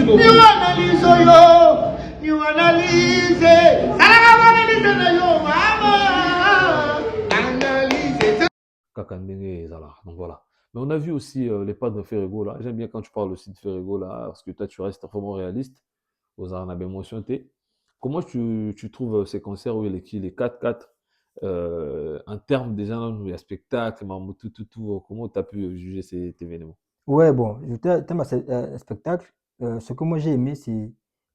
New analyse yo, new analyse. Salama analyse na yo, mama. Analyse. Kaka ndenge ezala. Donc voilà. Mais on a vu aussi les pas de Ferrego là. J'aime bien quand tu parles aussi de Ferrego là, parce que toi tu restes vraiment réaliste. Aux armes émotion T. Comment tu trouves ces concerts où il est les 4-4 en termes déjà il y a spectacle, tout, comment tu as pu juger cet événement? Ouais, bon, je thème à ce spectacle. Ce que moi j'ai aimé, c'est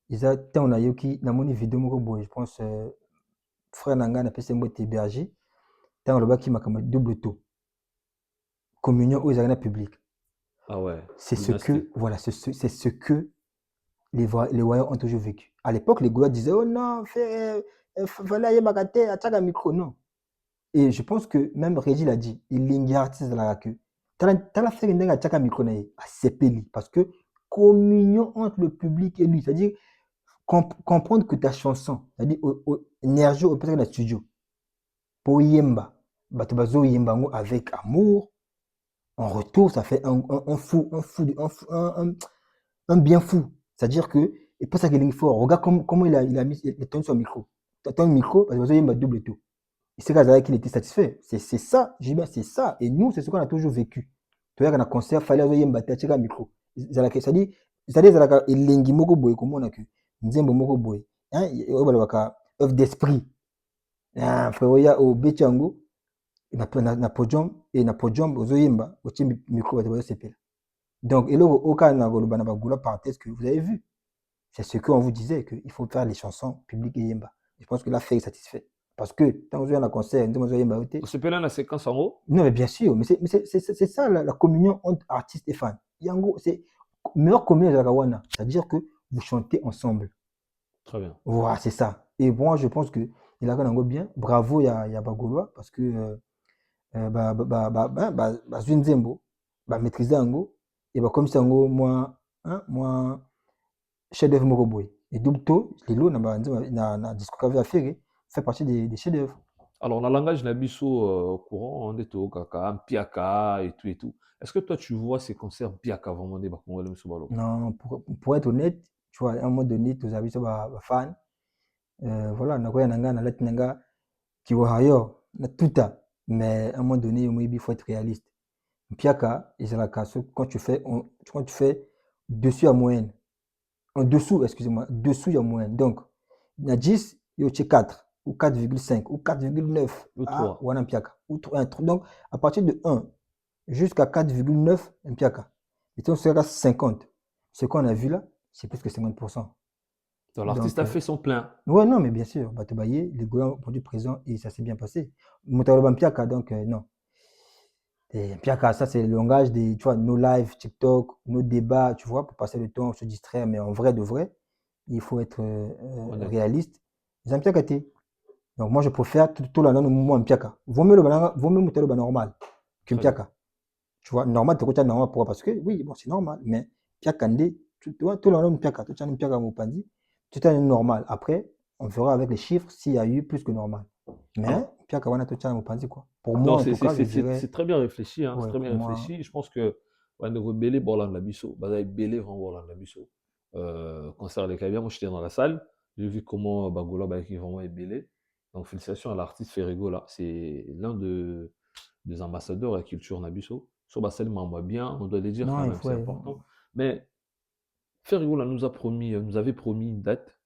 Isa Tan Nayoki, na moni vidéo moko boy, je pense, frère Nanga na pese mbote berger, Tan le qui m'a comme double taux. Communion aux arènes publiques. Ah ouais. C'est ce que, voilà, c'est ce que les voyants ont toujours vécu. À l'époque, les Gaulois disaient, oh non, fallait aller magater, attaque un micro, non. Et je pense que même Régis l'a dit, il est artiste dans la queue. T'as la fait une attaque un micro, c'est peli, parce que communion entre le public et lui, c'est-à-dire comprendre que ta chanson, c'est-à-dire énergie au peut-être dans le studio, pour yemba, batubazo yemba avec amour, en retour, ça fait un bien fou. C'est-à-dire que, et pour ça qu'il est fort, regarde comment il a mis le ton sur le micro. Ton micro, parce que yemba double tout. Et c'est là qu'il était satisfait. C'est ça, j'ai bien, c'est ça. Et nous, c'est ce qu'on a toujours vécu. Tu vois, quand on a concert, il fallait avoir un micro. C'est-à-dire, il y a moko boy, comme on a que, nzembo moko boy. Il y a œuvre d'esprit. Frère, il y a au Bechango, na podium, et na podium, aux oyemba, au micro, donc, et là, au cas où parenthèse que vous avez vu, c'est ce qu'on vous disait, qu'il faut faire les chansons publiques et yemba. Je pense que là, fait est satisfait. Parce que, quand vous avez un concert, vous avez yemba. On se peut là la séquence en haut? Non, mais bien sûr, mais c'est ça la communion entre artistes et fans. Yango, c'est meilleure communion de la Gawana, c'est-à-dire que vous chantez ensemble. Très bien. Voilà, c'est ça. Et moi, je pense que il a quand bien. Bravo, il y a Bagolois, parce que Zwinzembo, maîtriser Ango, et comme ça, moi, chef d'œuvre Moroboy. Et Dubto, Lilo, na discographie à faire, fait partie des chefs d'œuvre. Alors, dans le langage Nabiso courant, on est au Kaka, Piaka et tout et tout. Est-ce que toi, tu vois ces concerts Piaka vraiment des Bakongolais Moussoubalou? Non, pour être honnête, tu vois, à un moment donné, tu as vu ça, fan. Voilà, nakoya nanga, na lati nanga, qui va ailleurs, na tout à. Mais à un moment donné, il faut être réaliste. Piaka, quand tu fais dessus à moyenne, en dessous, excusez-moi, dessous il y a moyenne. Donc, il y a 10, il y a 4, ou 4,5, ou 4,9. Ou 3. Ou un Piaka. Donc, à partir de 1 jusqu'à 4,9, un Piaka. Et si on sera 50, ce qu'on a vu là, c'est plus que 50%. Donc, l'artiste a fait son plein. Ouais, non, mais bien sûr, Batobaye, les Goyans ont produit présent et ça s'est bien passé. Moutaloban Piaka, donc non. Et Piaka, ça c'est le langage des, tu vois, nos lives, TikTok, nos débats, tu vois, pour passer le temps, se distraire, mais en vrai de vrai, il faut être réaliste. Ils ont Piaka. Donc moi, je préfère tout le monde en Piaka. Vaut mieux le normal que Piaka. Tu vois, normal, tu es normal, pourquoi? Parce que oui, bon, c'est normal, mais Piaka, tu vois, tout le monde Piaka, tu as un Piaka Mopandi, tout est normal. Après, on verra avec les chiffres s'il y a eu plus que normal. Mais Piaka, on a tout un Mopandi, quoi. Pour moi, en tout cas, je dirais. C'est très bien réfléchi, hein. Ouais, c'est très bien réfléchi. Moi... Je pense que on a belé Borland Labisso, belé vraiment Borland Labisso. Concert avec Kabia, moi j'étais dans la salle, j'ai vu comment Bagola qui vraiment est belé. Donc félicitations à l'artiste Ferrego là, c'est l'un des ambassadeurs de la culture Nabisso. Sur Bassel moi bien, on doit le dire quand même, c'est important. Mais Ferrego là nous avait promis une date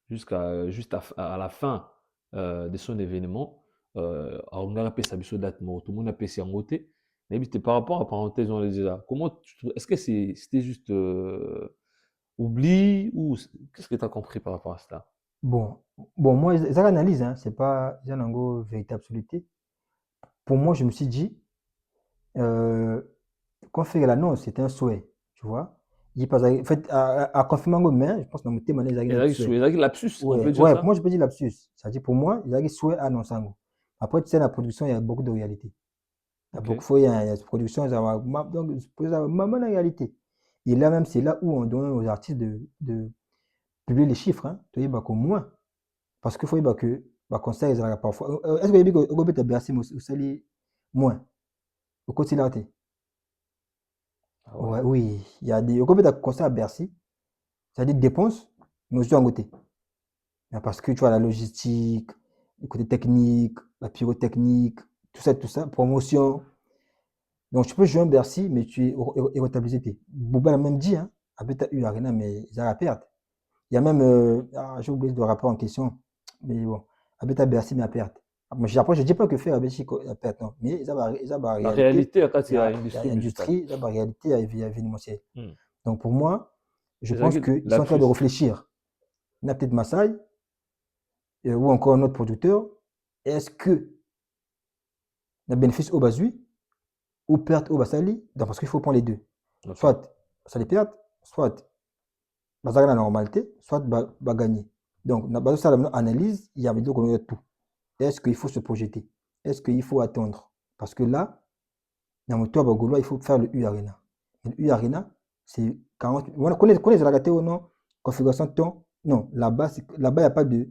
juste à la fin de son événement. On a appelé ça date tout le monde a appelé ça en côté. Mais par rapport à parenthèse, on les déjà. Comment tu trouves? Est-ce que c'était juste oubli ou qu'est-ce que tu as compris par rapport à ça? Bon, moi, ça analyse, hein, c'est pas une véritable absoluté. Pour moi, je me suis dit, quand fait l'annonce, c'était un souhait, tu vois. Il passe en fait, à confirmer mais je pense que dans mon il y a lapsus, on peut dire ouais, ça? pour moi, je peux dire lapsus. C'est-à-dire, pour moi, il y a souhait à annoncer. Après, tu sais, la production, il y a beaucoup de réalité. Il y a beaucoup de fois, il y a production, donc, c'est la réalité. Et là, même, c'est là où on donne aux artistes de publier les chiffres, hein, tu vois, au moins. Parce qu'il faut que conseil ils parfois est-ce que vous avez peut bercer moins au côté là Ah ouais. oui il y a des conseils à Bercy C'est-à-dire dépenses, mais aussi en côté. Parce que tu vois la logistique, le côté technique, la pyrotechnique, tout ça, promotion. Donc tu peux jouer un Bercy, mais tu es rentabilisé. Boba l'a même dit, hein, avec ta U Arena, mais ils ont la perte. Il y a même, j'ai oublié le rapport en question, mais bon, avec ta Bercy, mais à perte. Après, je ne dis pas que faire avec à perte, non, mais ils ont la La réalité, réalité, quand il il y y a a une industrie musicale. l'industrie, il y a la réalité, il y a événementiel. Hmm. Donc pour moi, je C'est ça pense qui qu'ils sont en train de lapsus. réfléchir. Il y a peut-être Massai, ou encore un autre producteur. Est-ce que le bénéfice au Bazui ou perte au Basali? Donc, parce qu'il faut prendre les deux. Ok. Soit ça les perte, soit Bazali la normalité, soit va gagner. Donc, dans la analyse, il y a tout. Est-ce qu'il faut se projeter? Est-ce qu'il faut attendre? Parce que là, dans le tour Bagoulois, il faut faire le U Arena. Et le U Arena, c'est 40. On connaît la gâté ou non? Configuration de temps? Non, là-bas, il n'y a pas de.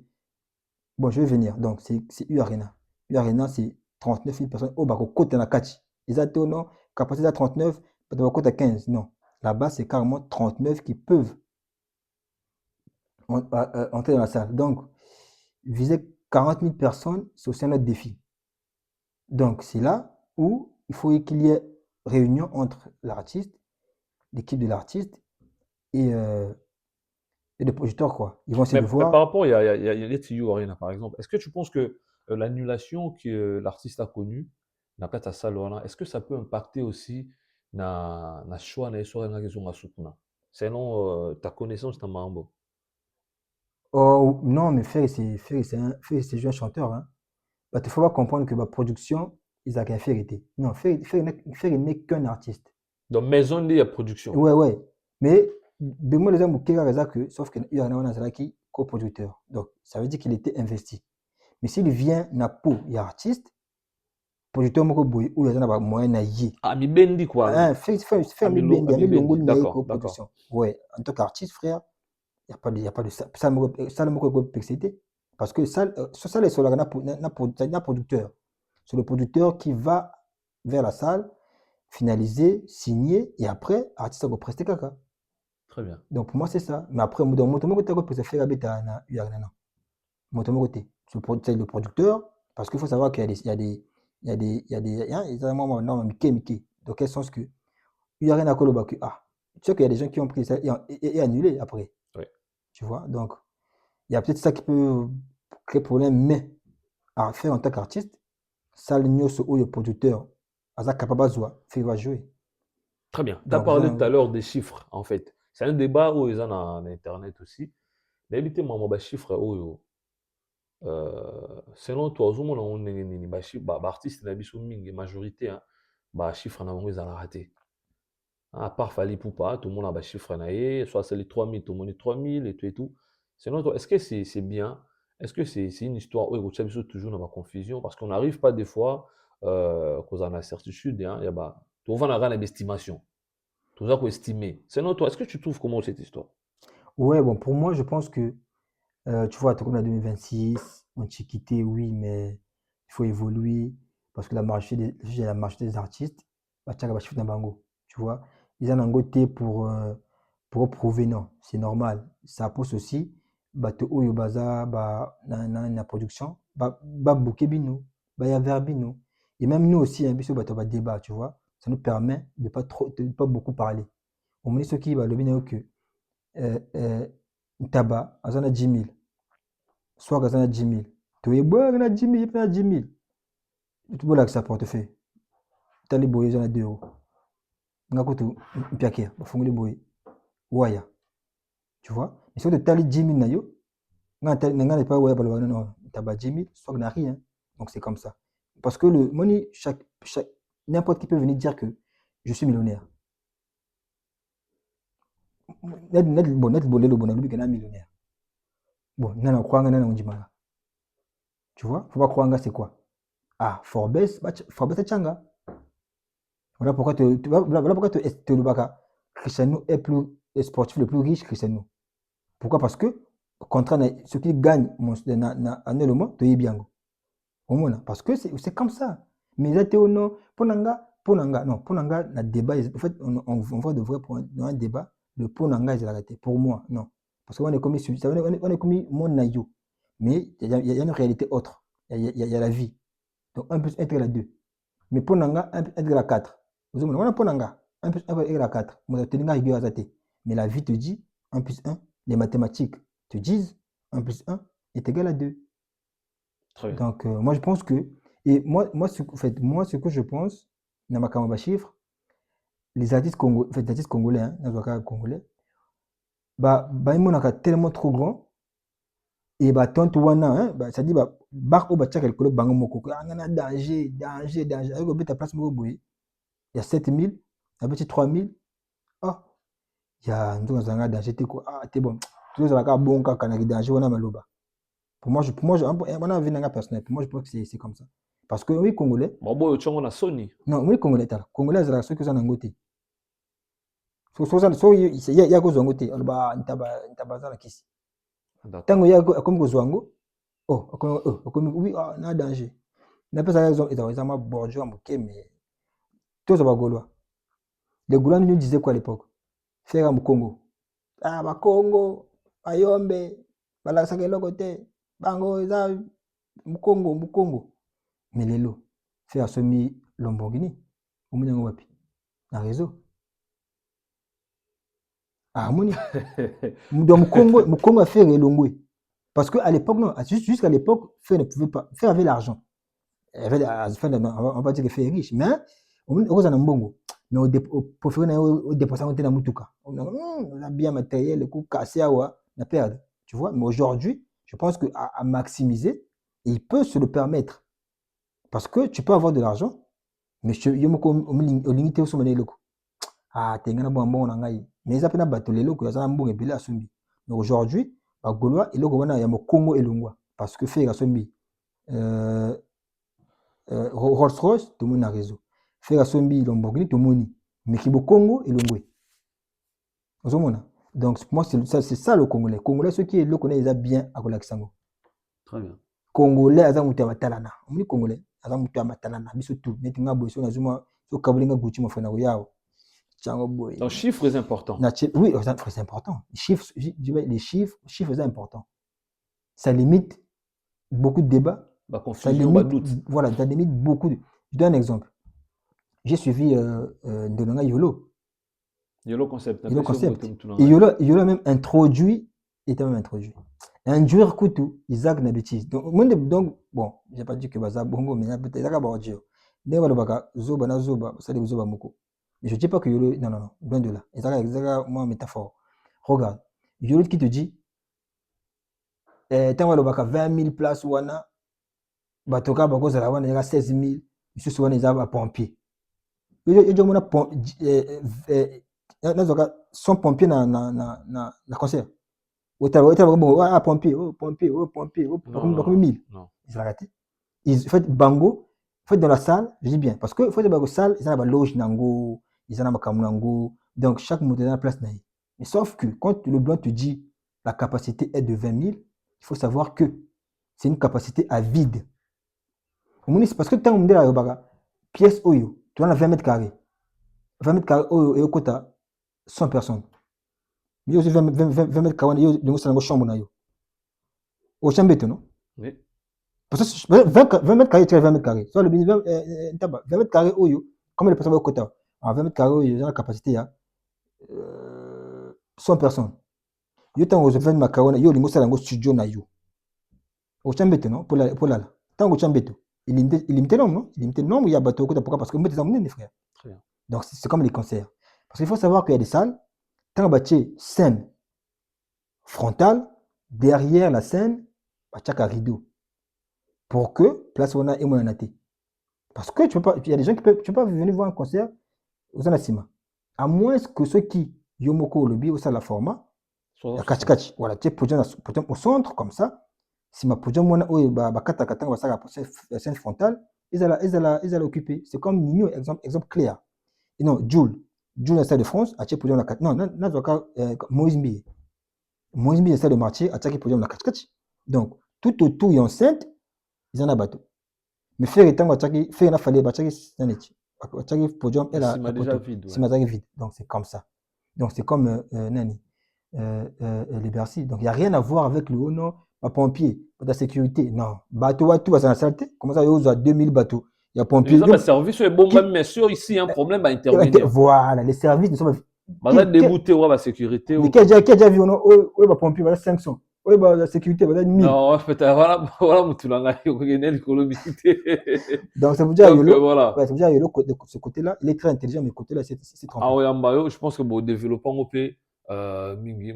Bon, je vais venir. Donc, c'est U Arena. U Arena, c'est 39 000 personnes. Oh, bah, côté na catch. Ils ont non, capacité à 39, peut-être côté à 15. Non. Là-bas, c'est carrément 39 qui peuvent entrer dans la salle. Donc, viser 40 000 personnes, c'est aussi un autre défi. Donc, c'est là où il faut qu'il y ait réunion entre l'artiste, l'équipe de l'artiste et le producteur, quoi. Ils vont essayer de Mais par voir. rapport, il y a les TU Arena, par exemple. Est-ce que tu penses que l'annulation que l'artiste a connue, n'a pas ta salle, est-ce que ça peut impacter aussi na choix na histoire na question sukuna? Selon ta connaissance de Mambo. Oh, non, mais Ferry, c'est juste un chanteur. Hein. Bah, il faut pas comprendre que la production, ils ont qu'à faire été. Non, Ferry n'est qu'un artiste. Donc, maison de production. Ouais, ouais. Mais, de moi, les gens, sauf qu'il y a un qui coproducteur. Donc, ça veut dire qu'il était investi. Mais s'il vient na po, il y a artiste, producteur moko boy, ou il y a un moyen na yi. Ah, mi bendi quoi. Hein, fait mi Amilo, bendi, ami ami longo bendi. na yi D'accord, d'accord. coproduction. Ouais, en tant qu'artiste, frère, il n'y a pas de ça. Ça me complexité. Parce que ça, c'est sur la producteur. C'est le producteur qui va vers la salle, finaliser, signer, et après, artiste va prester caca. Très bien. Donc pour moi, c'est ça. Mais après, dans mon côté, je faire la non. Mon côté, c'est le producteur, parce qu'il faut savoir qu'il y a des. Il y a des. Il y a des. Il y a des. Il y a des. Non, Mickey. Dans quel sens que. Il y a rien à coloba que. Ah, tu sais qu'il y a des gens qui ont pris ça et annulé après. Oui. Tu vois, donc, il y a peut-être ça qui peut créer problème, mais à faire en tant qu'artiste, ça l'ignoce où le producteur, à ça capable de va jouer. Très bien. Tu as Donc, parlé tout à l'heure des chiffres, en fait. C'est un débat où ils ont en Internet aussi. D'habitude, moi, les chiffres, selon toi, on a artiste na biso mingi majorité, hein, chiffre na bango ezala raté. À part Fally Poupa, tout le monde a chiffre na ye, soit c'est les 3000, tout le monde est 3000 et tout et tout. Selon toi, est-ce que c'est bien? Est-ce que c'est une histoire où il y a toujours dans la confusion? Parce qu'on n'arrive pas des fois, cause en incertitude, hein, il y a tout va dans l'estimation. Tout ça qu'on estimer. Selon toi, est-ce que tu trouves comment cette histoire? ouais, bon, pour moi, je pense que, tu vois, comme la 2026, on s'est quitté, oui, mais il faut évoluer, parce que la marché des artistes, bah, tiens, bah, je fais un bango, tu vois. Ils ont un côté pour prouver, non, c'est normal. Ça pousse aussi, bah, to oyo baza, bah, na production, bah, bouquet bino, bah, y a verbino. Et même nous aussi, hein, biso, bah, to ba débat, tu vois. Ça nous permet de pas beaucoup parler. On me dit ce qui va le bien que, tabac, aza na 10 000, soit aza na 10 000. Toyeboyaka na 10 000, na 10 000. Tobolakisa portefeuille. Tali boye eza na 2 euros. Nga kutu mpiakea, bafungoli boye. Waya. Tu vois? Mais si totali 10 000 na yo, nga n'est pas waya balobaka non, tabac 10 000, soit na rien. Donc c'est comme ça. Parce que le money, n'importe qui peut venir dire que je suis millionnaire. Net bolelo bona lobi kana millionnaire. Bon, nana kwanga nana unjimanga. Tu vois? Faut pas croire c'est quoi? Ah, Forbes est changa. Voilà pourquoi te Lubaka, Cristiano est le sportif le plus riche, Cristiano. Pourquoi? Parce que, contraire ce qui gagne annuellement, tu es bien. Au moins, parce que c'est comme ça. Mais là, tu es non, Ponanga, non, Ponanga, le débat, en fait, on va devrait pour un débat, le Ponanga est arrêté. Pour moi, non. Parce qu'on est commis, on est commis mon naïo. Mais il y a une réalité autre. Il y a la vie. Donc 1 plus 1 égale à 2. Mais pour Nanga, 1 plus 1 égale à 4. Vous avez on a pour Nanga, 1 plus 1 égale à 4. Mais la vie te dit 1 plus 1. Les mathématiques te disent 1 plus 1 est égal à 2. Très bien. Donc, moi, je pense que. Et moi, ce que je pense, dans ma caméra chiffre, les artistes congolais, hein, congolais, ils sont tellement trop grands. Et tontu wana, hein, ça dit, bar au bachak el kolo bango moko. Danger. Avec ta place, il y a 7000, avec 3000. Ah, il y a un danger. Ah, t'es bon. Tout ça va bon quand il y a danger, on a maloba. Pour moi, on a vu un personnel. Pour moi, je pense que c'est comme ça. Parce que oui, Congolais. Bon, tu as Sony. Non, oui, Congolais, Congolais, c'est ceux qui sont en côté. Il y a cause en côté. Alba, ntabaza la kisi. Tango ya comme kozwango. Comme oui, on a danger. On appelle ça exemple bourgeois, mais tout ça va gaulois. Les Gaulois nous disaient quoi à l'époque? Faire un Congo. Ah, ba Congo, Ayombe, balasaka lokote, bango eza Mukongo. Mais les lots, faire semi Lamborghini, au moins wapi, na réseau. Ah, moni. Donc Mukongo a fait Longwe. Parce qu'à l'époque, non, jusqu'à l'époque, Fer ne pouvait pas. Fer avait l'argent. On va pas dire que Fer est riche, mais on a un bongo. Mais pour faire un dépassement de la Mutuka. On a bien matériel, le coup cassé à la perdre. Tu vois, mais aujourd'hui, je pense qu'à maximiser, il peut se le permettre. Parce que tu peux avoir de l'argent, mais tu es limité au sommet des locaux. Ah, tu es un bon nangai. Mais ils appellent bateau les locaux, ils ont un bon ébélé à Sumbi. Mais aujourd'hui, à Gaulois, il y a le Congo et le Ngwa. Parce que faire à Sumbi, Rolls-Royce, tout le monde a réseau. Faire à Sumbi, Lamborghini, tout le monde. Mais qui est Congo et le Ngwa. Donc, pour moi, c'est ça le Congolais. Congolais, ceux qui le connaissent, ils ont bien à Kolaksango. Très bien. Congolais, ils ont muté à Matalana. On dit Congolais, ils ont muté à Matalana. Mais surtout, ils ont bossé, ils ont kabulinga Gucci, mon frère, donc, chiffres est important. Oui, c'est important. Les chiffres sont importants. Ça limite beaucoup de débats. Ça limite, voilà, ça limite beaucoup. Je donne un exemple. J'ai suivi Ndolonga Yolo. Yolo Concept. Et Yolo a même introduit. Induire Koutou, Isaac Nabitis. Donc, bon, je n'ai pas dit que Baza Bongo, mais peut-être Isaac Barodjo. Zoba, ça dit Zoba Moko. Mais je ne dis pas que Yolo. Non, loin de là. Isaac, moi, métaphore. Regarde. Yolo qui te dit, tant que 20 000 places, Wana, Batoka, Bako, Zarawan, il y a 16 000. Monsieur Souane, ils ont pompier. Son pompier dans concert. Pompier, comme 1000. Ils ont raté. Ils font bango, dans la salle, je dis bien, parce que faut dans la salle, ils ont la loge nango, ils ont la kamunango, donc chaque monde est dans la place. Mais sauf que quand le blanc te dit la capacité est de 20 000, il faut savoir que c'est une capacité à vide. C'est parce que tant que tu as une pièce oyo, tu as 20 mètres carrés. 20 mètres carrés oyo et au côté 100 personnes. Mais aussi 20 mètres carrés, il y a une chambre. Au chambre, non? Oui. Parce que 20 mètres carrés, tu as 20 mètres carrés. Soit le 20 mètres carrés oyo, comme les personnes au côté. En 20 mètres carrés, il y a la capacité à 100 personnes. Il y a 20 mètres carrés, il y a un studio. Au chambre, non? Pour là. Tant que chambre. Il limite le nombre, non? Il limite le nombre, il y a bateau pourquoi? Parce que vous mettez ça mes frères. Donc c'est comme les concerts. Parce qu'il faut savoir qu'il y a des salles, tant que scène frontale, derrière la scène, il y a un rideau. Pour que place on a et mon naté. Parce que tu peux pas, il y a des gens qui peuvent, tu peux pas venir voir un concert aux Anasima. À moins que ceux qui Yomoko lobby au la format, la catch, voilà, tu es au centre comme ça. Si ma podium mona oyo ba kata va ça la scène frontale, ils allaient occuper. C'est comme Nino, exemple clair. Et non, Jules est stade de France, a podium la 4. Non, Moïse Mbi est stade de marché, a podium la 4. Donc tout autour y enceinte, ils en a bateau. Mais faire étant faire na fallait podium elle a déjà vide. C'est déjà vide. Donc c'est comme ça. Donc c'est comme Nani. les Bercy. Donc, il n'y a rien à voir avec le haut, non, pas pompier, pas de la sécurité. Non, bateau, tout va dans la saleté. Comment ça, il y a 2000 bateaux. Il y a pompier. Les services est bon, Qui- même, mais sûr, ici, un problème va intervenir. Voilà, les services ne sont pas. Bah, débouté, ouais, la sécurité. Mais qui a déjà vu, oui, bah, pompier, voilà 500. Oui, bah, la sécurité, voilà 1000. Non, peut-être, voilà, tu l'as l'économie. Donc, ça veut dire, voilà. ouais, ça veut dire, Yolo, de ce côté-là, il est très intelligent, mais côté-là, c'est trompé. Ah, ouais, je pense que bon, développement, on peut, mingi,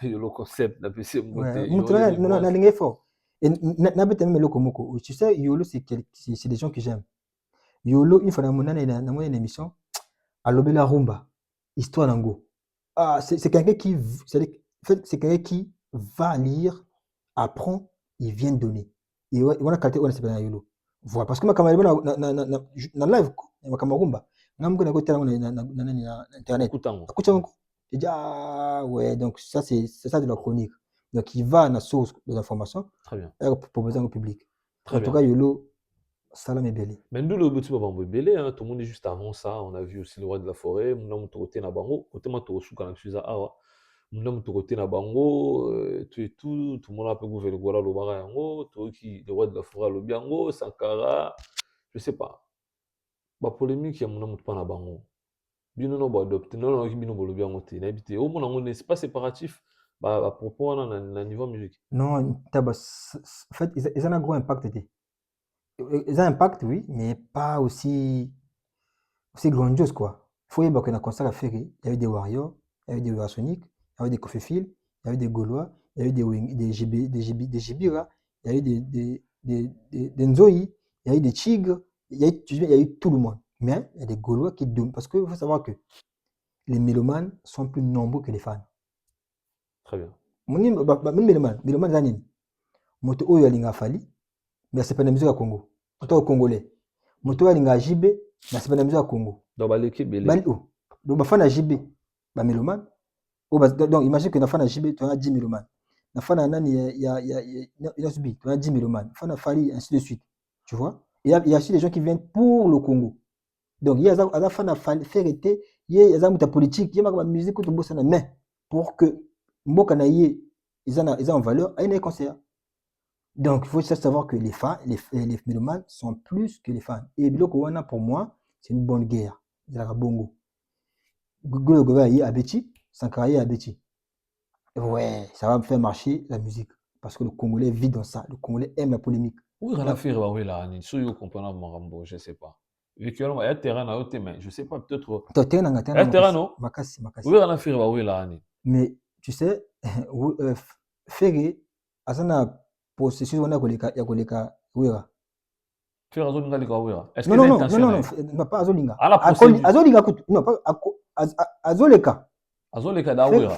le concept, la PC, Ouais, non, non, fort. Et n'habite même le komoko. Tu sais, Yolo, c'est des gens que j'aime. Yolo, une fois dans mon émission, à l'obéla rumba, histoire d'ango. Ah, c'est quelqu'un qui, c'est quelqu'un qui va lire, apprend, il vient donner. Et on a qualité, on a s'appelle Yolo. Voilà, parce que ma camarade na live, ma camarade rumba, na mko na côté na internet. Écoute, je dis ah ouais, donc ça c'est ça de la chronique. Donc il va à la source des informations. Très bien. Et proposer au public. Très en bien. tout cas, Yolo, Salam est belé. Mais nous, le petit moment belé, hein, tout le monde est juste avant ça. On a vu aussi le roi de la forêt. Mon homme côté na bango. Côté moi, tout quand je suis à Awa. Mon homme côté na bango. Tout et tout. Tout le monde a pu gouverner le Gola, le Bara yango. Tout qui le roi de la forêt, le Biango, Sankara. Je sais pas. Bah polémique, il y a mon homme pas na bango. Bien non, bah adopté. Non, non, qui bien le Biango t'es n'habité. Au moins, on n'est pas séparatif. Bah à propos, on a un niveau musique. Non, en fait, ils ont un gros impact. Ils ont un impact, oui, mais pas aussi grandiose, quoi. Il faut y avoir un concert à faire. Il y avait des Warriors, il y avait des Warasonic, il y avait des Kofi Phil, il y avait des Gaulois, il y avait des Jibira, il y avait des Nzoï, il y avait des Tigres, il y a eu tout le monde. Mais il y a des Gaulois qui dominent. Parce qu'il faut savoir que les mélomanes sont plus nombreux que les fans. Très bien. Même mélomanes, Zanine. Moto Oyo Alinga Fali, mais c'est pas la musique à Congo. En tant que Congolais. Moto Alinga Jibe, mais c'est pas la musique à Congo. Donc, l'équipe, donc, fan à JB, mélomane. Donc, imagine que fan à JB, tu as 10 mélomanes. Fan à Nani, il y a tu as 10 mélomanes. Fan à Fali, ainsi de suite. Tu vois? Il y a aussi des gens qui viennent pour le Congo. Donc, il y a des fan à faire été, il y a des politique, il y a des musique que tu bosses en main pour que Mboka Naye, ils ont en valeur, il y a des concerts. Donc, il faut juste savoir que les fans, les mélomanes sont plus que les fans. Et Biloko Wana, pour moi, c'est une bonne guerre. C'est la bongo. Google Gova à Betty, Sankara à Betty. Ouais, ça va me faire marcher la musique. Parce que le Congolais vit dans ça. Le Congolais aime la polémique. Oui, on a fait oui là, ni soyo comprendre Marambo, je sais pas. Virtuellement, il y a terrain à haute main, je sais pas peut-être. Il y a terrain non? Makasi. Oui, on a fait oui là, ni. Mais tu sais, Ferré, asana processus on a koleka wera. Faire azolinga lika wera. Est-ce que non, pas azolinga. Azolinga kutu. Non, pas azoleka. Azoleka da wera.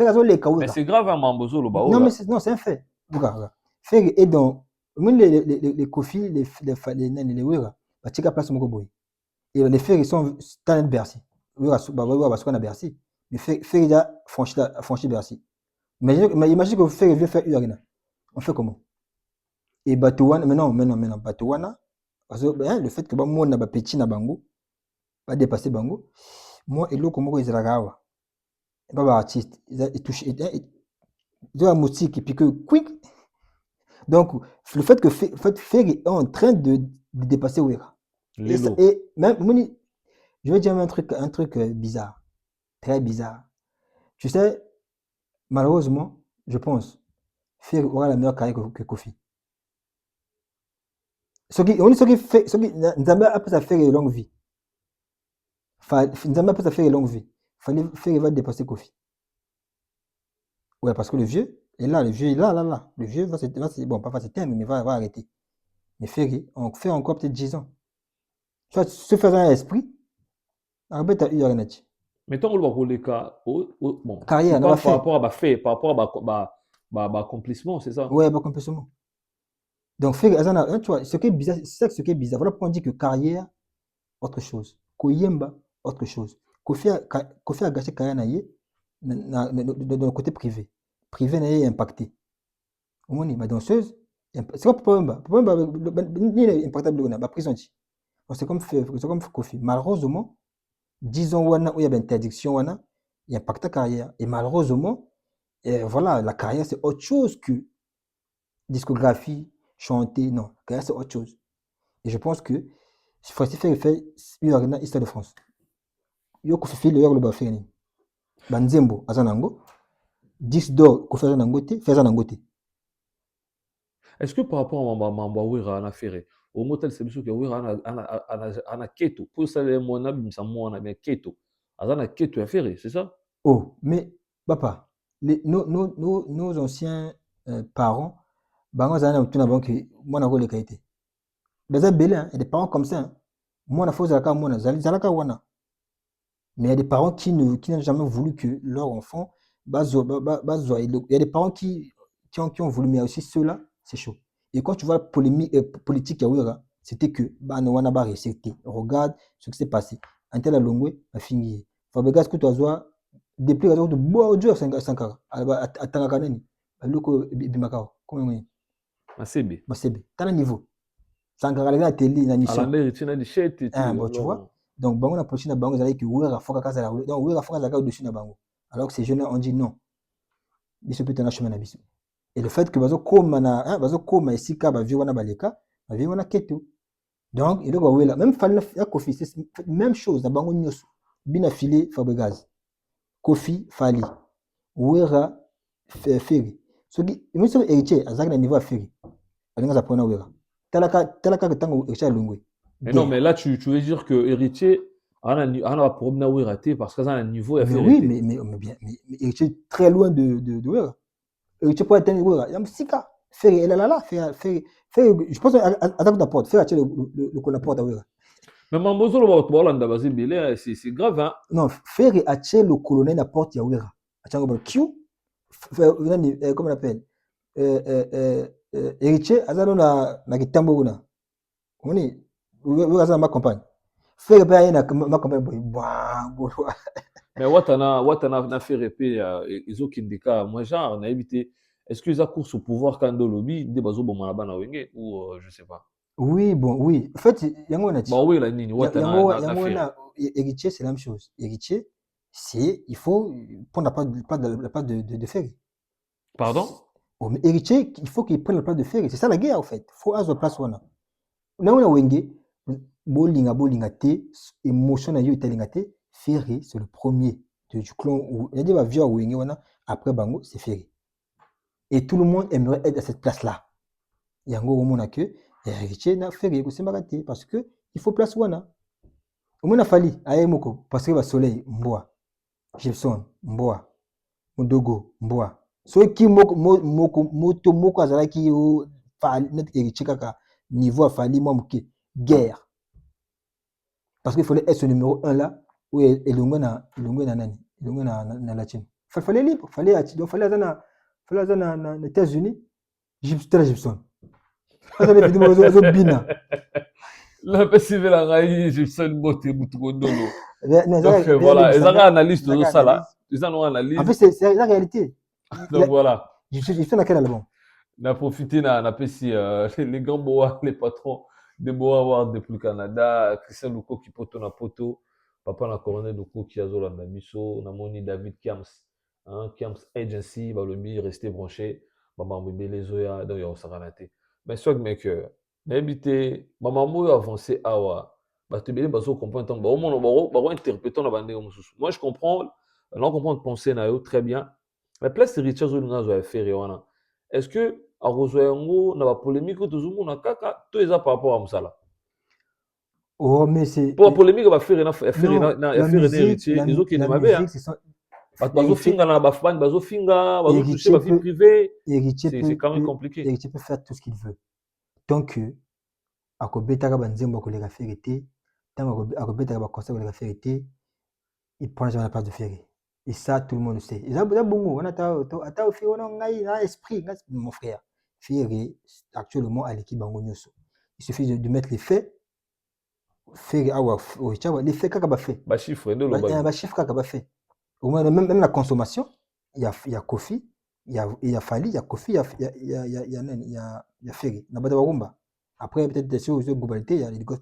Mais c'est grave un mambozo le ba. Non, c'est un fait. Regarde. Ferré est dans même les Kofi, les wera, ba tika place moko boy. Et les Ferré sont talent Bercy. Wera parce qu'on a Bercy. Mais Ferré déjà franchi Bercy. Imagine que Ferré vient faire Urina. On fait comment? Et Batouana, mais non, Batouana, le fait que moi, on a petit na bango, pas dépasser bango, moi, et l'autre, comment ils ont pas artiste, ils touchent, ils ont la musique, et puis que, quick. Donc, le fait que Ferry est en train de dépasser Wera. Et même, je vais dire un truc bizarre, très bizarre. Tu sais, malheureusement, je pense, Ferry aura la meilleure carrière que Kofi. Ce qui Nzambe a pu faire une longue vie. Nzambe a pu faire une longue vie. Fallait faire va dépasser Kofi. Ouais, parce que le vieux est là, le vieux est là. Le vieux va bon, pas s'éteindre, mais va arrêter. Mais on fait encore peut-être 10 ans. Tu vois, se faire un esprit, arrête à Uranati. Mettons le pour les cas, bon, carrière, par rapport à fait, par rapport à accomplissement, c'est ça? Ouais, accomplissement. Donc, tu vois, ce qui est bizarre, c'est ce qui est bizarre. Voilà pourquoi on dit que carrière, autre chose. Koyemba, autre chose. Kofi a gâché carrière dans le côté privé. Privé n'a impacté. Au moins, ma danseuse, c'est quoi Poyemba? Poyemba, il est impactable, on a prison. C'est comme Kofi. Malheureusement, 10 ans où il y a une interdiction, il impacte ta carrière. Et malheureusement, Et voilà, la carrière, c'est autre chose que discographie, chanter. Non, la carrière, c'est autre chose. Et je pense que si Francis fait une arena histoire de France. Yo ko fait le yor le ba fait ni. Banzembo azanango. 10 d'or ko fait zanango te. Est-ce que par rapport à Mamba Wira en affaire, au motel c'est sûr que Wira ana keto, pour ça les mona bimsa mona mais keto. Azana keto affaire, c'est ça? Oh, mais papa, nos anciens parents, bango zana mutuna banque moi na ko le kaité. Baza belé hein, et des parents comme ça. Hein. Moi na faut zalaka moi na zalaka wana. Mais il y a des parents qui n'ont jamais voulu que leur enfant il y a des parents qui ont voulu, mais aussi ceux-là, c'est chaud. Et quand tu vois la politique à Ouira, c'était que Wana ba respecté. Regarde ce qui s'est passé. Antel Longwe a fini. Fabregas que tu as depuis la de bois dur Sankara. Atanga nani. Loko bimakao. Comment on Masebe. Masebe. T'as un niveau. Sankara la télé la mission. Alander itina di chete Ah bon, tu vois. Donc, bango na politique na bango zali que Ouira foka kaza la. Donc Ouira foka kaza au-dessus na bango. Alors que ces jeunes ont dit non. Biso peut chemin na biso. Et le fait que bazo koma na bazo koma esika ba vie wana baleka, ba vie wana keto. Donc il doit wela même fallait ya Kofi c'est même chose na bango nyoso. Bina filé Fabregas. Kofi Fali. Ouira Ferry. Soki monsieur héritier azaki na niveau à Ferry. Alinga za pona Ouira. Talaka tango héritier Longwe. Mais non, mais là tu veux dire que héritier a problème à Wira parce que ça a un niveau à Mais faire. oui, mais bien, mais héritier très loin de Ouira. Héritier pour atteindre Ouira. Il y a Msika. Ferry, elle est là, Ferry, je pense à la porte, faire le porte à Ouira. Mais Mambozo le c'est grave, hein. Non, Ferry a tiré le colonel à porte à Ouira. A tiré le Q, comment on appelle héritier, Azalo na Kitambo na. On est, Ouira ma compagne. Ferry pas y na ma compagne. Mais Watana fait répéter ils ont kindika moi genre on a évité est-ce que ça course au pouvoir quand dans lobby des bazo bon malaba wenge ou je sais pas. Oui, bon, oui. En fait, yango na Bon oui la nini Watana na héritier c'est la même chose. Héritier c'est il faut prendre la place de Ferry. Pardon? Oh, mais héritier, il faut qu'il prenne la place de Ferry. C'est ça la guerre en fait. Il faut avoir la place wana. Na wana wenge bolinga te émotion na yo italinga te. Ferry c'est le premier du clan où il y a des vieux wenge wana après bango c'est Ferry. Et tout le monde aimerait être à cette place-là. Yango omona que héritier na Ferry ko sembaka te parce que il faut place wana. Omona fali aye moko parce que ba soleil mboa. Gibson mboa. Modogo mboa. So ki moto moko azalaki yo fali net héritier kaka niveau fali moi moké guerre. Parce qu'il fallait être ce numéro 1 là où elongo na nani elongo na la Chine. Fallait libre, fallait na États-Unis. Gibson. Ça les vidéos zo bina. La PCV la rai Gibson boté butugondolo. Donc voilà, ils ont analyse de ça là. Ils ont analyse. En fait c'est la réalité. Donc voilà. Gibson à quel album? Na profité na PC les grands bois, les patrons de Boa Award depuis le Canada, Christian Luko qui poto na poto, papa na colonel Luko qui a zola na miso, na moni David Kiams, hein, Kiams Agency, ba le mi rester branché, maman bébé les oya donc ya saranate. Mais soit mec na habité maman mo avancé awa, ba te belé bazo comprendre tant ba au moins ba interpréter na bande mususu. Moi je comprends, on comprend penser na yo très bien. Mais place héritier zo na zo faire wana. Est-ce que a yango na ba polémique tozumu na kaka to eza par rapport à musala? Oh mais c'est pour la polémique va faire na héritier les autres qui ne m'avaient hein bazo finga na ba fan bazo finga bazo toucher ba vie privée c'est quand même compliqué. Héritier peut faire tout ce qu'il veut tant que akobetaka banzembo akolega ferité tant akobetaka ba conseil akolega ferité il prend jamais la place de Ferry. Et ça, tout le monde le sait. Il y a beaucoup, on a esprit, mon frère. Ferry, actuellement, à l'équipe Bangonioso. Il suffit de mettre les faits. Ferry, les faits, qu'est-ce qu'il a fait? Bah, chiffre, bah, chiffre, qu'est-ce qu'il a fait? Même la consommation, il y a Kofi, il y a Fali, il y a Kofi, il y a Ferry. Après, peut-être des choses de globalité, il y a les gosses,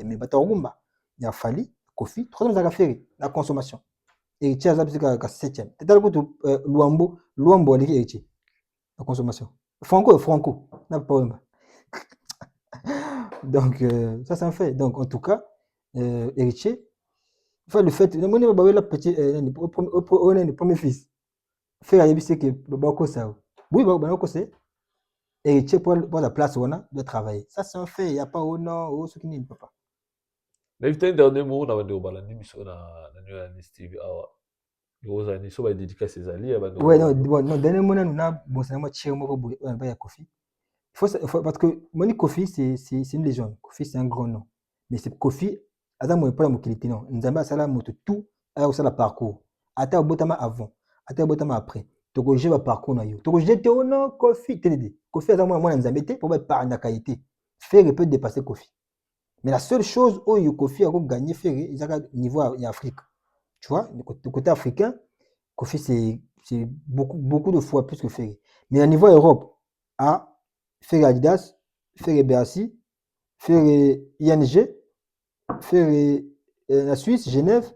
mais Batarumba, il y a Fali, Kofi, trois ans, il y a Ferry, la consommation. héritier aza bisika ka 7e. Tala kutu Luambo aleki héritier. La consommation. Franco. N'a pas problème. Donc, ça c'est un fait. Donc, en tout cas, héritier, enfin, le fait, le petit, le premier fils, faire la c'est que Bako ça. Oui, Bako c'est héritier pour la place où on a de travailler. Ça c'est un fait. Il n'y a pas au non, ce qui n'est pas. L'invité un dernier mot, on a dit au balandi, mais on a dit Steve Awa. Gros années, ça va dédicacer ses alliés. Ouais, non, dernier mot, on a bon, c'est moi tirer moi pour Kofi. Parce que Moni Kofi, c'est une légende. Kofi, c'est un grand nom. Mais c'est Kofi, Adam n'est pas la mobilité, non. Nzamba, ça la moto tout, alors ça la parcours. Ata Botama avant, Ata Botama après. Toko j'ai parcours na yo. Toko j'ai te non Kofi, TDD. Kofi, Adam, moi, Nzamba, pour être par na qualité. Faire peut dépasser Kofi. Mais la seule chose où Kofi a gagné, faire, il a niveau en Afrique. Tu vois, du côté africain, Kofi, c'est beaucoup de fois plus que Ferry. Mais à niveau Europe, Ferry Adidas, Ferry BAC, Ferry ING, Ferry la Suisse, Genève,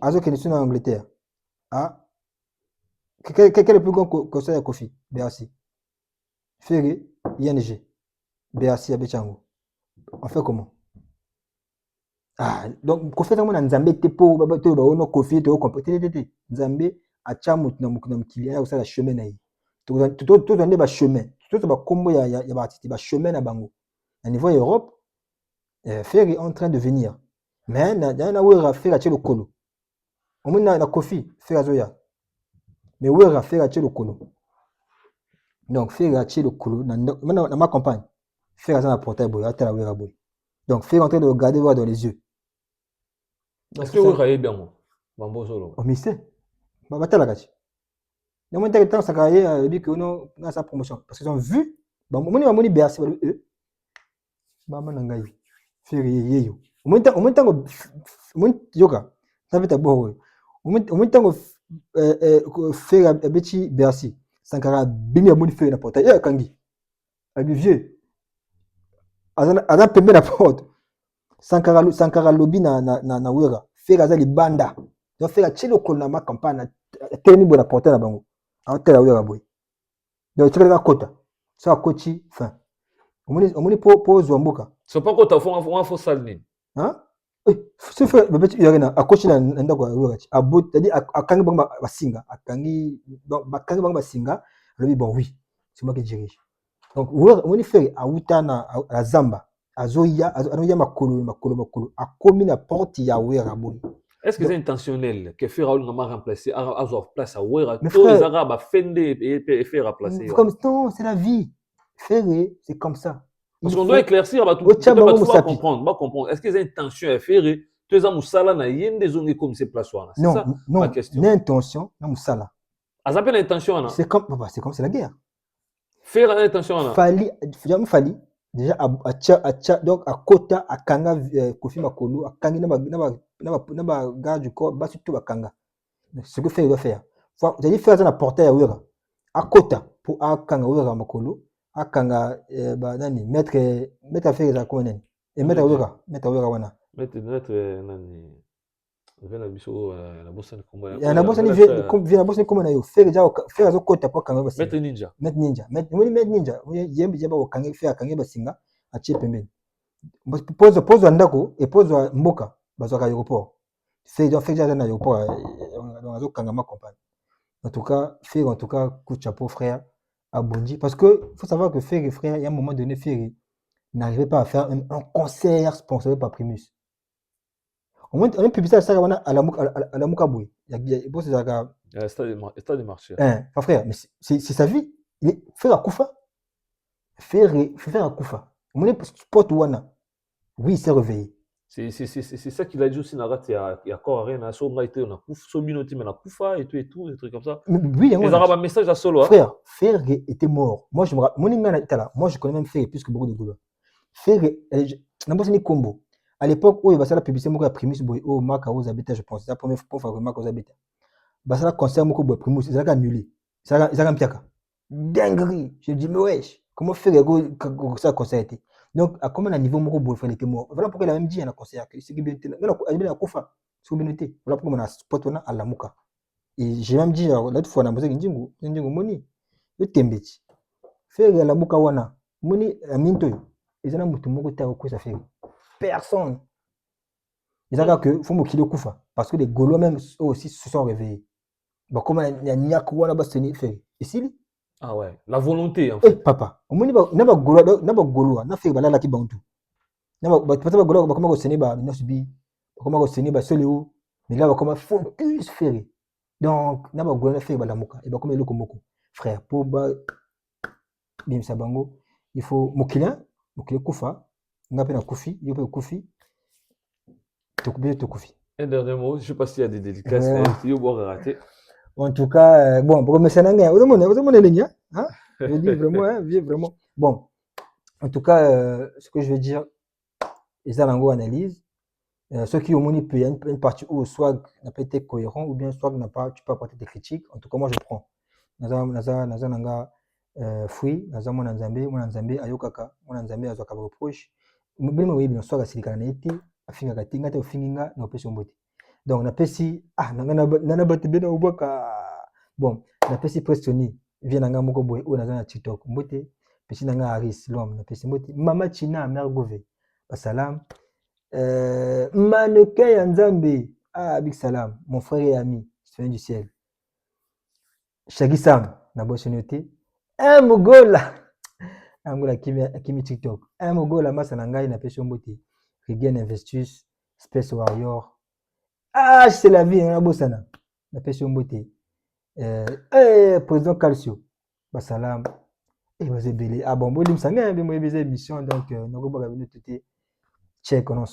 Azo qui est en Angleterre. Quel est le plus grand conseil à Kofi? BAC. Ferry ING, BAC à Bechango. On fait comment? Donc, Kofi est un Nzambé, Tepo, Kofi, Nzambé, a Chamut, Namukili, a aussi la chemin. Tout le monde chemin. Tout le monde y a chemin à Bango. À niveau Europe, Ferry est en train de venir. Mais il y a un faire à le colo. On a la Kofi, faire à Zoya. Mais où est faire à le colo? Donc, faire à le colo. Maintenant, dans ma campagne, faire à la portail, donc, faire en train de regarder voir dans les yeux. Est-ce que vous voyez bien moi? Oh, mais c'est. Bata la gachi. Le moment où ça a dit que on a sa promotion. Parce qu'ils ont vu. On a bercé. Maman Nangaï. Ferry yo. Au moins, yoga. Ça fait ta beau. Au moins, faire un petit bercé. Sankara bimi a mon fait la porte. Eh, Kangi. Un vieux. Azan pembe la porte. Sankara lobby na wera. Faire azali banda. Donc faire chelo kona ma campagne. Teni bo la porte na bango. A tela wera boy. Donc tu vas kota. Ça coachi fin. Omoni po zomboka. C'est pas kota faut salni. Hein? Oui, c'est fait bebe tu yagena a coachi na ndako wera. A bot, c'est-à-dire a kangi bango basinga, a kangi bango basinga. Lobi bon oui, c'est moi qui dirige. Donc omoni faire a uta na a zamba. Azoya makolo a commis la porte ya wera boy. Est-ce que c'est intentionnel que faire Raoul n'a remplacé à place à Wera tous les arabes à fender et faire remplacer? Comme non, c'est la vie. Faire c'est comme ça. Parce qu'on doit éclaircir tout le comprendre. Est-ce que c'est intention à faire tous les amoussala na yende zones comme ces places là? C'est ça ma question. Non, intention na moussala. À ça s'appelle intention là. C'est comme c'est la guerre. Faire intention là. Fali déjà donc à Kota à Kanga Kofi Makolo à Kangi na gars du corps bas surtout à Kanga. Ce que fait doit faire. J'ai dit faire ça na portail à Wera. À Kota pour à Kanga Wera Makolo à Kanga nani mettre faire ça comme nani et mettre Wera wana. Mettre nani vena biso la bossa comme ya na bossa ni vient la bossa comme na yo faire ça Kota pour Kanga basi. Mettre ninja. Yembi jeba Kanga faire Kanga basinga a chie pembeni. Pose ndako et pose mboka bazwa aéroport. Fait déjà dans l'aéroport dans Kanga ma compagne. En tout cas coup de chapeau frère à Bondi parce que faut savoir que Ferry frère il y a un moment donné Ferry n'arrivait pas à faire un concert sponsorisé par Primus. Au moins on a publié ça à la Mukaboui. Il y a boss ça état de marché. Frère mais c'est sa vie. Il est faire à Koufa. Faire à Koufa. Au moins sport wana. Oui, il s'est réveillé. C'est ça qu'il a dit aussi dans il y a encore rien à so ngaité on a so minoti mais na Koufa et tout des trucs comme ça. Oui, les arabes un message à solo. Frère, Ferry était mort. Moi je me rappelle moi je connais même Ferry plus que beaucoup de gars. Ferry n'importe ni combo. À l'époque où il va faire la publicité moi Primus boy au Maka aux habitants je pense. C'est la première fois que Maka aux habitants. Bah ça la concert moi boy Primus, ça a annulé. Ça a piaka. Dinguerie. Je dis mais wesh, comment Ferry ça concert était. Donc, à combien de niveau mon robot il était mort. Voilà pourquoi il a même dit à la concert que c'est qui bien était. Mais la Koufa, c'est bien été. Voilà pourquoi on a spot à la Mouka. Et j'ai même dit l'autre fois, on a posé Ndingo Moni. Le Tembeti. Faire la Mouka Wana. Moni, la Minto. Ils ont un mouton côté à quoi ça fait. Personne. Ils ont que faut me Koufa. Parce que les Gaulois même aussi se sont réveillés. Bah, comment il y a Niak Wana Bastoni fait. Ici, Ah ouais, la volonté en eh, fait. papa. Moni, n'a pas Gaulois, n'a fait balala qui bantou. N'a pas Gaulois, comment au Sénéba, n'a subi. Comment au Sénéba, Soléo. Mais là, comment focus faire. Donc, n'a pas Gaulois fait balamuka. Et bah, comme il est comme frère, pour Bim Sabango, il faut Mokilin Koufa, on appelle un Koufi, il y a un Koufi, Tokoufi. Un dernier mot, je ne sais pas s'il y a des dédicaces, il y a raté. En tout cas, bon, pour me faire un vous avez ligne, hein? Je dis vraiment, hein, vraiment. Bon, en tout cas, ce que je veux dire, les Alango analyse, ceux qui ont il y a une partie où soit n'a pas été cohérent, ou bien soit tu peux apporter des critiques. En tout cas, moi je prends. Naza fui naza mwana nzambe ayokaka mwana nzambe azwaka reproche mbele moyebi na soka silikana na ete afingaka te ngata ofinginga na opesi mbote donc napesi nana bato be na obwaka bon napesi prestoni vie nanga moko boye oyo naza na TikTok mbote pesi nanga Aris l'homme napesi mbote mama China Mergove basalam mannequin ya nzambe big salam mon frère et ami citoyen du ciel Shaggy Sam na bosoniote Mugola Angola kimi TikTok Mugola masa na ngai na pesi mbote Regain Investus Space Warrior c'est la vie na bosana na pesi mbote président Calcio basalam bazebele bon bolim sanga be mo ebeze émission donc nako baka bino tuté check on